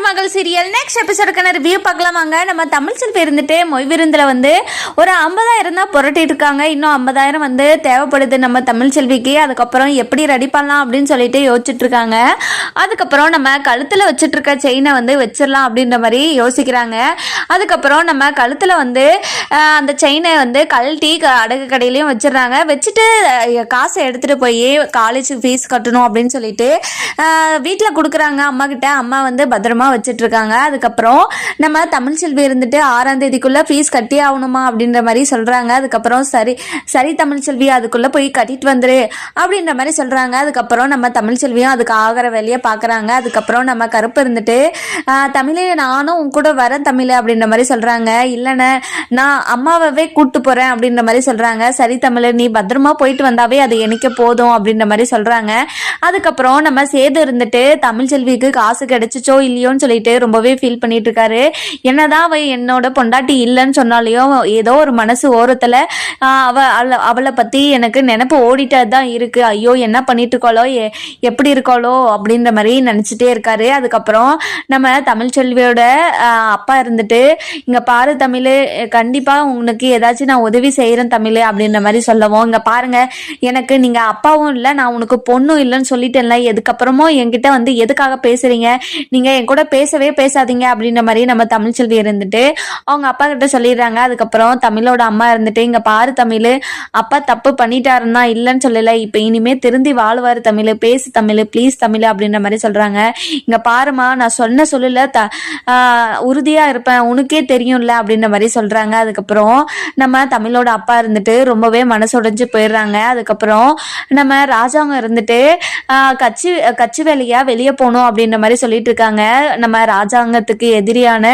மருமகள் serial next எபிசோடுக்கான review பார்க்கலாமாங்க. நம்ம தமிழ் செல்வி இருந்துட்டு மொய் விருந்தில் ஒரு 50,000 தான் புரட்டிட்டு இருக்காங்க. இன்னும் 50,000 தேவைப்படுது நம்ம தமிழ் செல்விக்கு. அதுக்கப்புறம் எப்படி ரெடி பண்ணலாம் அப்படின்னு சொல்லிட்டு யோசிச்சுட்டு இருக்காங்க. அதுக்கப்புறம் நம்ம கழுத்தில் வச்சுட்டு இருக்க செயினை வச்சிடலாம் அப்படின்ற மாதிரி யோசிக்கிறாங்க. அதுக்கப்புறம் நம்ம கழுத்தில் அந்த செயினை கழட்டி அடகு கடையிலையும் வச்சிடறாங்க. வச்சுட்டு காசை எடுத்துகிட்டு போய் காலேஜ் ஃபீஸ் கட்டணும் அப்படின்னு சொல்லிட்டு வீட்டில் கொடுக்குறாங்க அம்மா கிட்ட. அம்மா பத்திரமா வச்சுட்டு இருக்காங்க. அதுக்கப்புறம் நம்ம தமிழ் செல்வி இருந்துட்டு 6ஆம் தேதிக்குள்ள ஃபீஸ் கட்டி ஆகணுமா அப்படின்ற மாதிரி சொல்றாங்க. அதுக்கப்புறம் சரி சரி தமிழ் செல்வி அதுக்குள்ள போய் கட்டிட்டு வந்துரு அப்படின்ற மாதிரி சொல்றாங்க. அதுக்கப்புறம் நம்ம தமிழ் செல்வியும் அதுக்கு ஆகிற வேலையை பாக்குறாங்க. அதுக்கப்புறம் நம்ம கருப்பு இருந்துட்டு தமிழே நானும் உன் கூட வரேன் தமிழ் அப்படின்ற மாதிரி சொல்றாங்க. இல்லைன்னு நான் அம்மாவே கூட்டு போறேன் அப்படின்ற மாதிரி சொல்றாங்க. சரி தமிழ் நீ பத்திரமா போயிட்டு வந்தாவே அது எனக்கு போதும் அப்படின்ற மாதிரி சொல்றாங்க. அதுக்கப்புறம் நம்ம சேது இருந்துட்டு தமிழ் செல்விக்கு காசு கிடைச்சிச்சோ இல்லையோன்னு சொல்லிட்டு ரொம்பவே ஃபீல் பண்ணிட்டு இருக்காரு. என்னதான் அவ என்னோட பொண்டாட்டி இல்லைன்னு சொன்னாலையும் ஏதோ ஒரு மனசு ஓரத்துல அவளை பத்தி எனக்கு நினைப்பு ஓடிட்டே தான் இருக்கு. ஐயோ என்ன பண்ணிட்டு இருக்காளோ எப்படி இருக்காளோ அப்படின்ற மாதிரி நினைச்சிட்டே இருக்காரு. அதுக்கப்புறம் நம்ம தமிழ் செல்வியோட அப்பா இருந்துட்டு இங்க பாரு தமிழ் கண்டிப்பா உனக்கு ஏதாச்சும் நான் உதவி செய்யறேன் தமிழ் அப்படின்ற மாதிரி சொல்லவும், இங்க பாருங்க எனக்கு நீங்க அப்பாவும் இல்லை நான் உனக்கு பொண்ணும் இல்லைன்னு சொல்லிட்டேன்ல, எதுக்கப்புறமும் என்கிட்ட எதுக்காக பேசுறீங்க, நீங்க என் கூட பேசவே பேசாதீங்க அப்படின்ற மாதிரி நம்ம தமிழ் செல்வி இருந்துட்டு அவங்க அப்பா கிட்ட சொல்லிடுறாங்க. அதுக்கப்புறம் தமிழோட அம்மா இருந்துட்டு இங்க பாரு தமிழ் அப்பா தப்பு பண்ணிட்டாருன்னா இல்லைன்னு சொல்லல, இப்ப இனிமே திருந்தி வாழ்வாரு தமிழ், பேசு தமிழ் ப்ளீஸ் தமிழ் அப்படின்ற மாதிரி சொல்றாங்க. இங்க பாருமா நான் சொல்லல உறுதியா இருப்பேன் உனக்கே தெரியும்ல அப்படின்ற மாதிரி சொல்றாங்க. அதுக்கப்புறம் நம்ம தமிழோட அப்பா இருந்துட்டு ரொம்பவே மனசுடைஞ்சு போயிடுறாங்க. அதுக்கப்புறம் நம்ம ராஜாங்க இருந்துட்டு கட்சி வேலையா வெளியே போகணும் அப்படின்ற மாதிரி சொல்லிட்டு இருக்காங்க. நம்ம ராஜாங்கத்துக்கு எதிரியான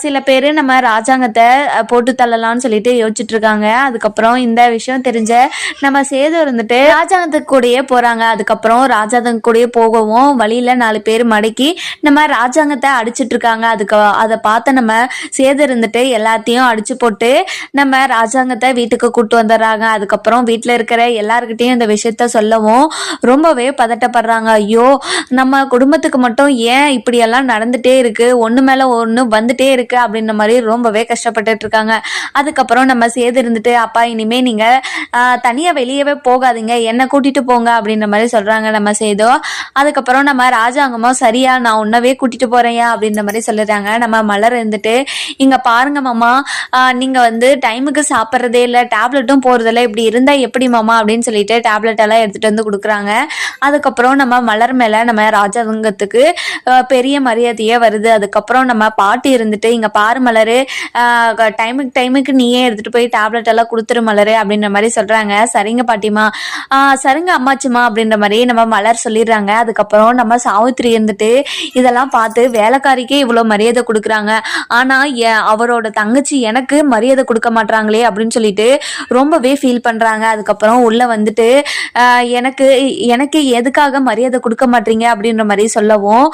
சில பேர் நம்ம ராஜாங்கத்தை போட்டு தள்ளலாம்னு சொல்லிட்டு யோசிச்சுட்டு இருக்காங்க. அதுக்கப்புறம் இந்த விஷயம் தெரிஞ்ச நம்ம சேது இருந்துட்டு ராஜாங்கத்துக்கு கூடயே போறாங்க. அதுக்கப்புறம் ராஜாங்க கூடயே போகவும் வழியில 4 பேர் மடக்கி நம்ம ராஜாங்கத்தை அடிச்சிட்டு இருக்காங்க. அதை பார்த்த நம்ம சேது இருந்துட்டு எல்லாத்தையும் அடிச்சு போட்டு நம்ம ராஜாங்கத்தை வீட்டுக்கு கூட்டு வந்துடுறாங்க. அதுக்கப்புறம் வீட்டுல இருக்கிற எல்லாருக்கிட்டையும் இந்த விஷயத்த சொல்லவும் ரொம்பவே பதட்டப்படுறாங்க. ஐயோ நம்ம குடும்பத்துக்கு மட்டும் ஏன் இப்படி எல்லாம் நடந்துட்டே இருக்கு, ஒண்ணு மேல ஒண்ணு வந்துட்டே இருக்கு அப்படின்ற மாதிரி ரொம்பவே கஷ்டப்பட்டுட்டு இருக்காங்க. அதுக்கப்புறம் நம்ம சேது இருந்துட்டு அப்பா இனிமே நீங்க தனியா வெளியவே போகாதீங்க என்ன கூட்டிட்டு போங்க அப்படின்ற மாதிரி சொல்றாங்க நம்ம சேதோ. அதுக்கப்புறம் நம்ம ராஜாங்கமும் சரியா நான் உன்னவே கூட்டிட்டு போறேயா அப்படின்ற மாதிரி சொல்லிடுறாங்க. நம்ம மலர் இருந்துட்டு இங்க பாருங்க மாமா நீங்க டைமுக்கு சாப்பிட்றதே இல்லை டேப்லெட்டும் போறதில்ல, இப்படி இருந்தா எப்படி மாமா அப்படின்னு சொல்லிட்டு டேப்லெட் எல்லாம் எடுத்துட்டு கொடுக்குறாங்க. அதுக்கப்புறம் நம்ம மலர் மேல நம்ம ராஜாங்கத்துக்கு பெரிய மரியாதையே வருது. அதுக்கப்புறம் நம்ம பாட்டி இருந்துட்டு இங்க பாரு மலரு டைமுக்கு நீயே எடுத்துட்டு போய் டேப்லெட் எல்லாம் கொடுத்துரு மலரு அப்படின்ற மாதிரி சொல்றாங்க. சரிங்க பாட்டிமா சரிங்க அம்மாச்சுமா அப்படின்ற மாதிரி நம்ம மலர் சொல்லிடுறாங்க. அதுக்கப்புறம் நம்ம சாவித்திரி இருந்துட்டு இதெல்லாம் பார்த்து வேலைக்காரிக்கே இவ்வளவு மரியாதை கொடுக்குறாங்க, ஆனா அவரோட தங்கச்சி எனக்கு மரியாதை கொடுக்க மாட்டாங்களே அப்படின்னு சொல்லிட்டு ரொம்பவே ஃபீல் பண்றாங்க. அதுக்கப்புறம் உள்ள வந்துட்டு எனக்கு எதுக்காக மரியாதை கொடுக்க மாட்டீங்க அப்படின்ற மாதிரி சொல்லவும்,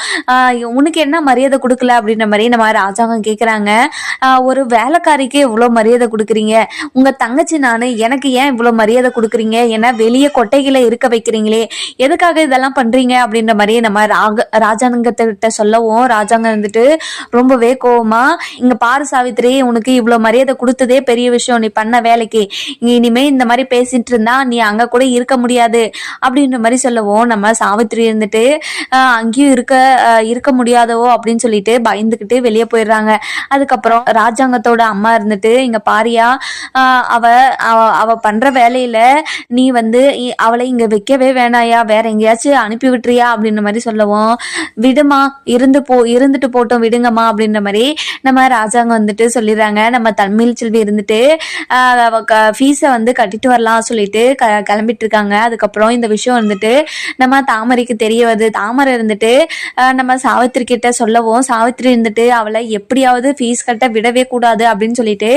உனக்கு என்ன மரியாதை கொடுக்கல அப்படின்ற மாதிரி நம்ம ராஜாங்கம் கேட்குறாங்க. ஒரு வேலைக்காரிக்கு இவ்வளோ மரியாதை கொடுக்குறீங்க, உங்க தங்கச்சி நானு எனக்கு ஏன் இவ்வளோ மரியாதை கொடுக்குறீங்க, ஏன்னா வெளியே கொட்டைகளை இருக்க வைக்கிறீங்களே எதுக்காக இதெல்லாம் பண்றீங்க அப்படின்ற மாதிரி நம்ம ராஜாங்கத்திட்ட சொல்லவும், ராஜாங்கம் வந்துட்டு ரொம்பவே கோவமா இங்க பாரு சாவித்திரி உனக்கு இவ்வளோ மரியாதை கொடுத்ததே பெரிய விஷயம், நீ பண்ண வேலைக்கு இனிமே இந்த மாதிரி பேசிட்டு இருந்தா நீ அங்க கூட இருக்க முடியாது அப்படின்ற மாதிரி சொல்லவும், நம்ம சாவித்திரி இருந்துட்டு அங்கேயும் இருக்க முடியாதவோ அப்படின்னு சொல்லிட்டு பயந்துக்கிட்டு வெளியே போயிடுறாங்க. அதுக்கப்புறம் ராஜாங்கத்தோட அம்மா இருந்துட்டு இங்க பாரியா அவ பண்ற வேலையில நீ அவளை இங்க வைக்கவே வேணாயா, வேற எங்கேயாச்சும் அனுப்பி விட்டுறியா அப்படின்ற மாதிரி சொல்லவும், விடுமா இருந்துட்டு போட்டோம் விடுங்கம்மா அப்படின்ற மாதிரி நம்ம ராஜாங்கம் சொல்லிடுறாங்க. நம்ம தமிழ் செல்வி இருந்துட்டு ஃபீஸை கட்டிட்டு வரலாம் சொல்லிட்டு கிளம்பிட்டு இருக்காங்க. அதுக்கப்புறம் இந்த விஷயம் நம்ம தாமரைக்கு தெரிய வருது. தாமரை இருந்துட்டு நம்ம சாவித்திரி கிட்ட சொல்லவும், சாவித்திரி இருந்துட்டு அவளை எப்படியாவது ஃபீஸ் கட்ட விடவே கூடாது அப்படின்னு சொல்லிட்டு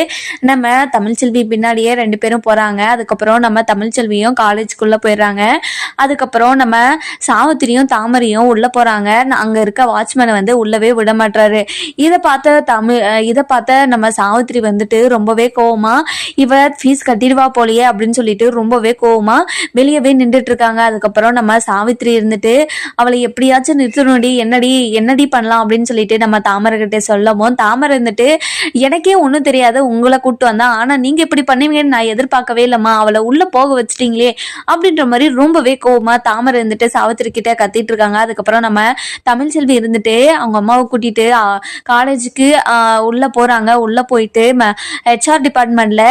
நம்ம தமிழ்ச்செல்வி பின்னாடியே 2 பேரும் போறாங்க. அதுக்கப்புறம் நம்ம தமிழ்ச்செல்வியும் காலேஜுக்குள்ள போயிடுறாங்க. அதுக்கப்புறம் நம்ம சாவித்திரியும் தாமரையும் உள்ள போறாங்க. அங்க இருக்க வாட்ச்மேனை உள்ளவே விட மாட்டாரு. இதை பார்த்த நம்ம சாவித்திரி ரொம்பவே கோவமா இவ ஃபீஸ் கட்டிடுவா போலியே அப்படின்னு சொல்லிட்டு ரொம்பவே கோவமா வெளியவே நின்றுட்டு இருக்காங்க. அதுக்கப்புறம் நம்ம சாவித்திரி இருந்துட்டு அவளை எப்படியாச்சும் நிறுத்தணும்டி, என்னடி என்ன என்னடி பண்ணலாம் அப்படின்னு சொல்லிட்டு நம்ம தாமரை கிட்ட சொல்லவும், தாமரை இருந்துட்டு எனக்கே ஒன்றும் தெரியாது, உங்களை கூப்பிட்டு வந்தா, ஆனா நீங்க இப்படி பண்ணுவீங்கன்னு நான் எதிர்பார்க்கவே இல்லைம்மா, அவளை உள்ள போக வச்சிட்டீங்களே அப்படின்ற மாதிரி ரொம்பவே கோவமா தாமரை இருந்துட்டு சாவித்திரி கிட்ட கத்திட்டு இருக்காங்க. அதுக்கப்புறம் நம்ம தமிழ்செல்வி இருந்துட்டு அவங்க அம்மாவை கூட்டிட்டு காலேஜுக்கு உள்ள போறாங்க. உள்ள போயிட்டு ஹெச்ஆர் டிபார்ட்மெண்ட்ல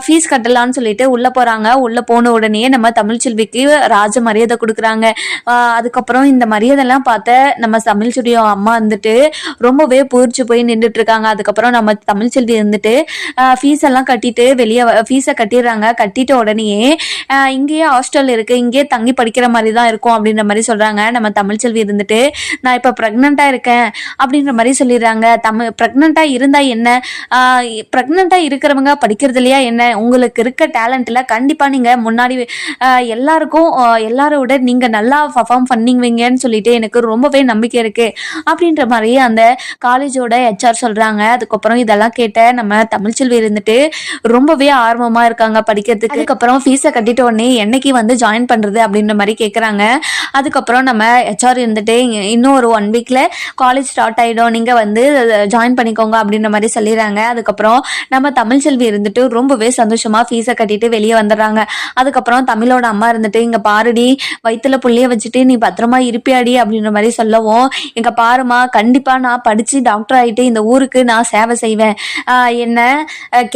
ஃபீஸ் கட்டலாம்னு சொல்லிட்டு உள்ள போறாங்க. உள்ள போன உடனே நம்ம தமிழ்செல்விக்கு ராஜ மரியாதை கொடுக்குறாங்க. அதுக்கப்புறம் இந்த மரியாதைலாம் பார்த்த நம்ம தமிழ்செல்வி அம்மா வந்துட்டு ரொம்பவே பூரிச்சு போய் நின்றுட்டு இருக்காங்க. அதுக்கப்புறம் நம்ம தமிழ்செல்வி இருந்துட்டு ஃபீஸ் எல்லாம் கட்டிட்டு வெளியே ஃபீஸை கட்டிடுறாங்க. கட்டிட்ட உடனேயே இங்கேயே ஹாஸ்டல் இருக்கு, இங்கேயே தங்கி படிக்கிற மாதிரி தான் இருக்கும் அப்படின்ற மாதிரி சொல்றாங்க. நம்ம தமிழ்செல்வி இருந்துட்டு நான் இப்போ ப்ரெக்னெண்டா இருக்கேன் அப்படின்ற மாதிரி சொல்லிடுறாங்க. ப்ரெக்னெண்டா இருந்தா என்ன, ப்ரெக்னெண்டா இருக்கிறவங்க படிக்கிறது இல்லையா என்ன, உங்களுக்கு இருக்க டேலண்ட்ல கண்டிப்பா நீங்க முன்னாடி எல்லாருக்கும் எல்லாரோட நீங்க நல்லா பர்ஃபார்ம் பண்ணுவீங்கன்னு சொல்லிட்டு எனக்கு ரொம்பவே நம்பிக்கை இருக்கு அப்படின்ற மாதிரி அந்த காலேஜோட ஹெச்ஆர் சொல்றாங்க. அதுக்கப்புறம் இதெல்லாம் கேட்ட நம்ம தமிழ்செல்வி இருந்துட்டு ரொம்பவே ஆர்வமா இருக்காங்க படிக்கிறதுக்கு. அதுக்கப்புறம் ஃபீஸை கட்டிட்ட உடனே என்னைக்கு வந்து ஜாயின் பண்றது அப்படின்ற மாதிரி கேட்குறாங்க. அதுக்கப்புறம் நம்ம ஹெச்ஆர் இருந்துட்டு இன்னும் ஒரு 1 வீக்ல காலேஜ் ஸ்டார்ட் ஆயிடும், நீங்க வந்து ஜாயின் பண்ணிக்கோங்க அப்படின்ற மாதிரி சொல்லிடுறாங்க. அதுக்கப்புறம் நம்ம தமிழ்செல்வி இருந்துட்டு ரொம்பவே சந்தோஷமா ஃபீஸை கட்டிட்டு வெளியே வந்துடுறாங்க. அதுக்கப்புறம் தமிழோட அம்மா இருந்துட்டு இங்க பாருடி, வயிற்றுல புள்ளைய வச்சுட்டு நீ பத்திரமா இருப்பியாடி அப்படின்ற மாதிரி சொல்லவும், எங்க பாருமா கண்டிப்பா நான் படிச்சு டாக்டர் ஆகிட்டு இந்த ஊருக்கு நான் சேவை செய்வேன், என்ன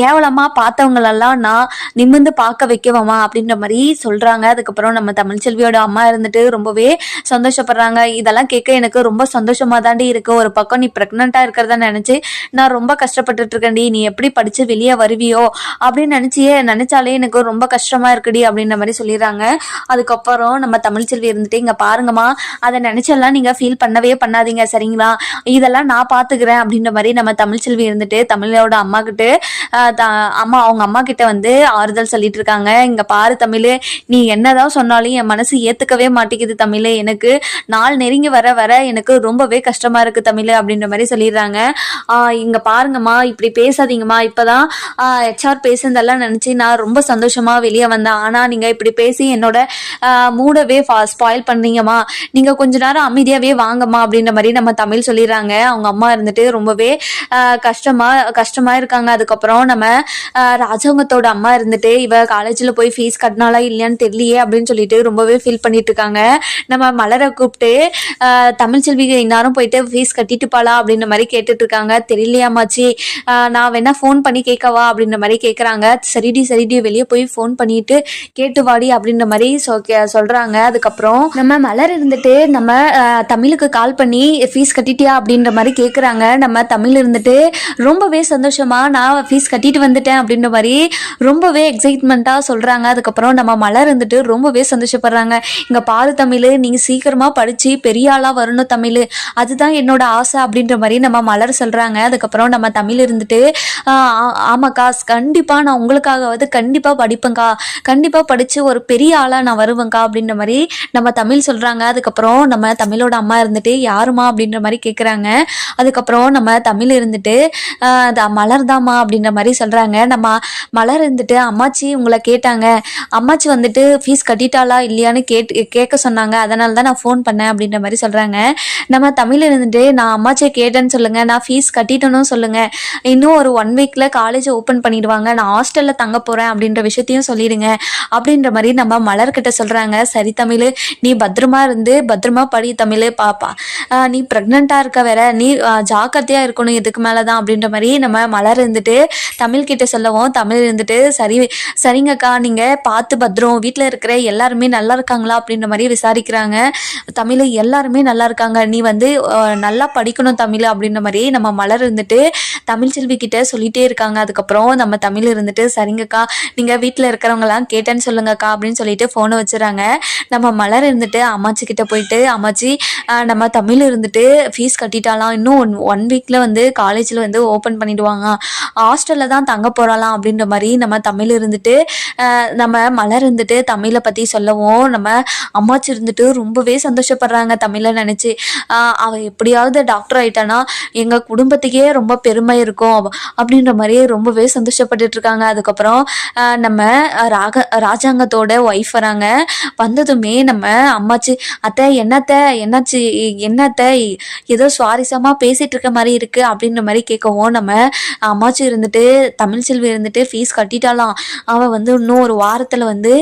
கேவலமா பார்த்தவங்களெல்லாம் நான் நிமிர்ந்து பார்க்க வைக்கவாமா அப்படின்ற மாதிரி சொல்றாங்க. அதுக்கப்புறம் நம்ம தமிழ்செல்வியோட அம்மா இருந்துட்டு ரொம்பவே சந்தோஷப்படுறாங்க. இதெல்லாம் கேட்க எனக்கு ரொம்ப சந்தோஷமா தாண்டி இருக்கு. ஒரு பக்கம் நீ பிரெக்னெண்டா இருக்கிறத நினைச்சு நான் ரொம்ப கஷ்டப்பட்டுட்டு இருக்கேன்டி, நீ எப்படி படிச்சு வெளியே வருவியோ அப்படின்னு நினைச்சாலே எனக்கு ரொம்ப கஷ்டமா இருக்குடி அப்படின்ற மாதிரி சொல்லிடுறாங்க. அதுக்கப்புறம் நம்ம தமிழ்செல்வி இருந்துட்டு இங்க பாருங்கம்மா, அதை நினைச்செல்லாம் நீங்க ஃபீல் பண்ணவே பண்ணாதீங்க சரிங்களா, இதெல்லாம் நான் பாத்துக்கிறேன் அப்படின்ற மாதிரி நம்ம தமிழ்செல்வி இருந்துட்டு தமிழோட அம்மா கிட்ட அவங்க அம்மா கிட்ட வந்து ஆறுதல் சொல்லிட்டு இருக்காங்க. இங்க பாரு தமிழ், நீ என்னதான் சொன்னாலும் என் மனசு ஏத்துக்கவே மாட்டேங்குது தமிழ், எனக்கு நாள் நெருங்கி வர வர எனக்கு ரொம்பவே கஷ்டமா இருக்கு தமிழ் அப்படின்ற மாதிரி சொல்லிடுறாங்க. இங்க பாருங்கம்மா, இப்படி பேசாதீங்கம்மா, இப்பதான் ஹெச்ஆர் பேசுனதெல்லாம் நினைச்சு நான் ரொம்ப சந்தோஷமா வெளியே வந்தேன், ஆனா நீங்க இப்படி பேசி என்னோட மூடவே ஸ்பாயில் பண்ணீங்கம்மா, நீங்க கொஞ்ச நேரம் அமைதியாவே வாங்கம்மா அப்படின்ற மாதிரி நம்ம தமிழ் சொல்லிடுறாங்க. அவங்க அம்மா இருந்துட்டு ரொம்பவே கஷ்டமா இருக்காங்க. அதுக்கப்புறம் நம்ம ராஜாங்கத்தோட அம்மா இருந்துட்டு இவ காலேஜ்ல போய் ஃபீஸ் கட்டினாலா இல்லையான்னு தெரியலையே அப்படின்னு சொல்லிட்டு ரொம்பவே ஃபீல் பண்ணிட்டு இருக்காங்க. நம்ம மலரை கூப்பிட்டு தமிழ்செல்வி இந்நேரம் போயிட்டு ஃபீஸ் கட்டிட்டுப்பாளா அப்படின்ற மாதிரி கேட்டுட்டு இருக்காங்க. தெரியலையாமாச்சி, நான் வேணா ஃபோன் பண்ணி கேட்கவா அப்படின்ற மாதிரி கேட்குறாங்க. சரிடி வெளியே போய் ஃபோன் பண்ணிட்டு கேட்டு வாடி அப்படின்ற மாதிரி சொல்றாங்க. அதுக்கப்புறம் நம்ம மலர் இருந்துட்டு நம்ம தமிழுக்கு கால் பண்ணி ஃபீஸ் கட்டிட்டியா அப்படின்ற மாதிரி கேட்குறாங்க. நம்ம தமிழ் இருந்துட்டு ரொம்பவே சந்தோஷமா நான் ஃபீஸ் கட்டிட்டு வந்துட்டேன் அப்படின்ற மாதிரி ரொம்பவே எக்ஸைட்மெண்ட்டாக சொல்கிறாங்க. அதுக்கப்புறம் நம்ம மலர் இருந்துட்டு ரொம்பவே சந்தோஷப்படுறாங்க. இங்கே பாரு தமிழ், நீங்கள் சீக்கிரமாக படித்து பெரிய ஆளாக வரணும் தமிழ், அதுதான் என்னோட ஆசை அப்படின்ற மாதிரி நம்ம மலர் சொல்கிறாங்க. அதுக்கப்புறம் நம்ம தமிழ் இருந்துட்டு ஆமாக்கா கண்டிப்பாக நான் உங்களுக்காகவது கண்டிப்பாக படிப்பேங்க்கா, கண்டிப்பாக படித்து ஒரு பெரிய ஆளாக நான் வருவேங்க்கா அப்படின்ற மாதிரி நம்ம தமிழ் சொல்கிறாங்க. அதுக்கப்புறம் நம்ம தமிழோட அம்மா இருந்துட்டு யாருமா அப்படின்ற மாதிரி கேட்குறாங்க. அதுக்கப்புறம் நம்ம தமிழ் இருந்துட்டு மலர்தாம்மா அப்படின்ற மாதிரி சொல்கிறாங்க. நம்ம மலர் இருந்துட்டு அம்மாச்சி உங்களை கேட்டாங்க, அம்மாச்சி வந்துட்டு ஃபீஸ் கட்டிட்டாளா இல்லையான்னு கேட்க சொன்னாங்க, அதனால தான் நான் ஃபோன் பண்ணேன் அப்படின்ற மாதிரி சொல்கிறாங்க. நம்ம தமிழ் இருந்துட்டு நான் அம்மாச்சியை கேட்டேன்னு சொல்லுங்கள், நான் ஃபீஸ் கட்டிட்டேன்னு சொல்லுங்கள், இன்னும் ஒரு 1 வீக்கில் காலேஜ் ஓப்பன் பண்ணிடுவாங்க, நான் ஹாஸ்டலில் தங்க போகிறேன் அப்படின்ற விஷயத்தையும் சொல்லிடுங்க அப்படின்ற மாதிரி நம்ம மலர்கிட்ட சொல்கிறாங்க. சரி தமிழ், நீ பத்திரமா இருந்து பத்திரமா படி தமிழ், பாப்பா நீ ப்ரெக்னெண்ட்டாக இருக்க வேற, நீ ஜாக்கிரதையாக இருக்கணும் இதுக்கு மேலே தான் அப்படின்ற மாதிரி நம்ம மலர் இருந்துட்டு தமிழ்கிட்ட சொல்லவும், தமிழ் இருந்துட்டு சரிங்கக்கா நீங்கள் பார்த்து பத்திரம், வீட்டில் இருக்கிற எல்லாருமே நல்லா இருக்காங்களா அப்படின்ற மாதிரி விசாரிக்கிறாங்க. தமிழ் எல்லாருமே நல்லா இருக்காங்க, நீ வந்து நல்லா படிக்கணும் தமிழ் அப்படின்ற மாதிரி நம்ம மலர் இருந்துட்டு தமிழ்செல்வி கிட்ட சொல்லிட்டே இருக்காங்க. அதுக்கப்புறம் நம்ம தமிழ் இருந்துட்டு சரிங்கக்கா நீங்கள் வீட்டில் இருக்கிறவங்களாம் கேட்டேன்னு சொல்லுங்கக்கா அப்படின்னு சொல்லிட்டு ஃபோனை வச்சுறாங்க. நம்ம மலர் இருந்துட்டு அம்மாச்சி கிட்ட போயிட்டு, அம்மாச்சி நம்ம தமிழ் இருந்துட்டு ஃபீஸ் கட்டிட்டாலாம், இன்னும் 1 வீக்கில் வந்து காலேஜில் வந்து ஓப்பன் பண்ணிடுவாங்க, ஹாஸ்டலில் தான் தங்க போகிறாலாம் அப்படின்ற மாதிரி நம்ம தமிழ் இருந்துட்டு நம்ம மலர் இருந்துட்டு தமிழை பற்றி சொல்லவும், நம்ம அம்மாச்சி இருந்துட்டு ரொம்பவே சந்தோஷப்படுறாங்க தமிழை நினச்சி. அவள் எப்படியாவது டாக்டர் ஆகிட்டானா எங்கள் குடும்பத்துக்கே ரொம்ப பெருமை இருக்கும் அப்படின்ற மாதிரி ரொம்பவே சந்தோஷப்பட்டுட்டு இருக்காங்க. அதுக்கப்புறம் நம்ம ராஜாங்கத்தோட ஒய்ஃப் வராங்க. வந்ததுமே நம்ம அம்மாச்சி, அத்தை என்னாச்சு, என்ன என்னத்த ஏதோ சுவாரஸ்யமாக பேசிகிட்டு இருக்க மாதிரி இருக்குது அப்படின்ற மாதிரி கேட்கவும் நம்ம அம்மாச்சி இருந்துட்டு தமிழ்ச்செல்வி இருந்துட்டு ஃபீஸ் கட்டிட்டாலாம், அவள் வந்து இன்னும் ஒரு வாரத்தில் வந்து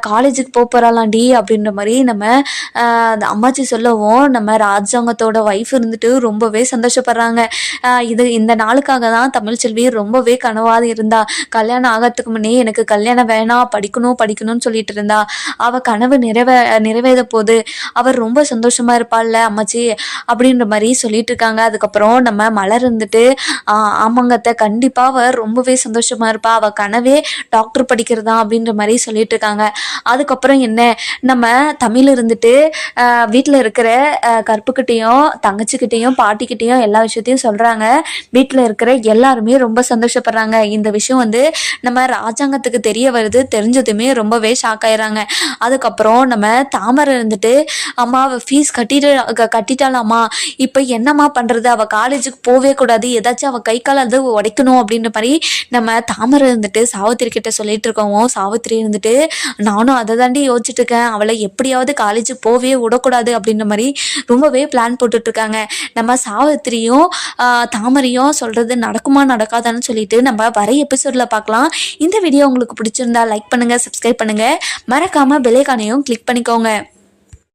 காலேஜுக்கு போகிறாளாண்டி அப்படின்ற மாதிரி நம்ம அந்த அம்மாச்சி சொல்லவும் நம்ம ராஜாங்கத்தோட ஒய்ஃப் இருந்துட்டு ரொம்பவே சந்தோஷப்படுறாங்க. இந்த நாளுக்காக தான் தமிழ்ச்செல்வி ரொம்பவே கனவாக இருந்தா. கல்யாணம் ஆகிறதுக்கு முன்னே எனக்கு கல்யாணம் வேணாம், படிக்கணும்னு சொல்லிட்டு இருந்தா. அவள் கனவு நிறைவேற போது, அவர் ரொம்ப சந்தோஷமா இருப்பாள்ல அம்மாச்சி அப்படின்ற மாதிரி சொல்லிட்டு இருக்காங்க. அதுக்கப்புறம் நம்ம மலர் இருந்துட்டு ஆமாங்கத்த கண்டிப்பா அவ ரொம்பவே சந்தோஷமா இருப்பா, அவ கனவே டாக்டர் படிக்கிறதா அப்படின்ற மாதிரி சொல்லிட்டு இருக்காங்க. அதுக்கப்புறம் என்ன, நம்ம தமிழ் இருந்துட்டு வீட்டில் இருக்கிற கருப்புக்கிட்டையும் தங்கச்சிக்கிட்டையும் பாட்டிக்கிட்டையும் எல்லா விஷயத்தையும் சொல்றாங்க. வீட்டில் இருக்கிற எல்லாருமே ரொம்ப சந்தோஷப்படுறாங்க. இந்த விஷயம் வந்து நம்ம ராஜாங்கத்துக்கு தெரிய வருது. தெரிஞ்சதுமே ரொம்பவே ஷாக் ஆயிடுறாங்க. அதுக்கப்புறம் நம்ம தாமரை இருந்துட்டு அம்மா அவள் ஃபீஸ் கட்டிட்டாலாமா, இப்போ என்னம்மா பண்ணுறது, அவள் காலேஜுக்கு போவே கூடாது, ஏதாச்சும் அவள் கை கால் அது உடைக்கணும் அப்படின்ற மாதிரி நம்ம தாமரை இருந்துட்டு சாவித்திரி கிட்ட சொல்லிட்டு இருக்கோம். சாவித்திரி இருந்துட்டு நானும் அதை தாண்டி யோசிச்சுட்டு இருக்கேன், அவளை எப்படியாவது காலேஜுக்கு போவே விடக்கூடாது அப்படின்ற மாதிரி ரொம்பவே பிளான் போட்டுட்ருக்காங்க. நம்ம சாவித்திரியும் தாமரையும் சொல்கிறது நடக்குமா நடக்காதான்னு சொல்லிட்டு நம்ம வர எபிசோடில் பார்க்கலாம். இந்த வீடியோ உங்களுக்கு பிடிச்சிருந்தா லைக் பண்ணுங்கள், சப்ஸ்கிரைப் பண்ணுங்கள், மறக்காமல் பெல் ஐகானையும் கிளிக் பண்ணிக்கோங்க.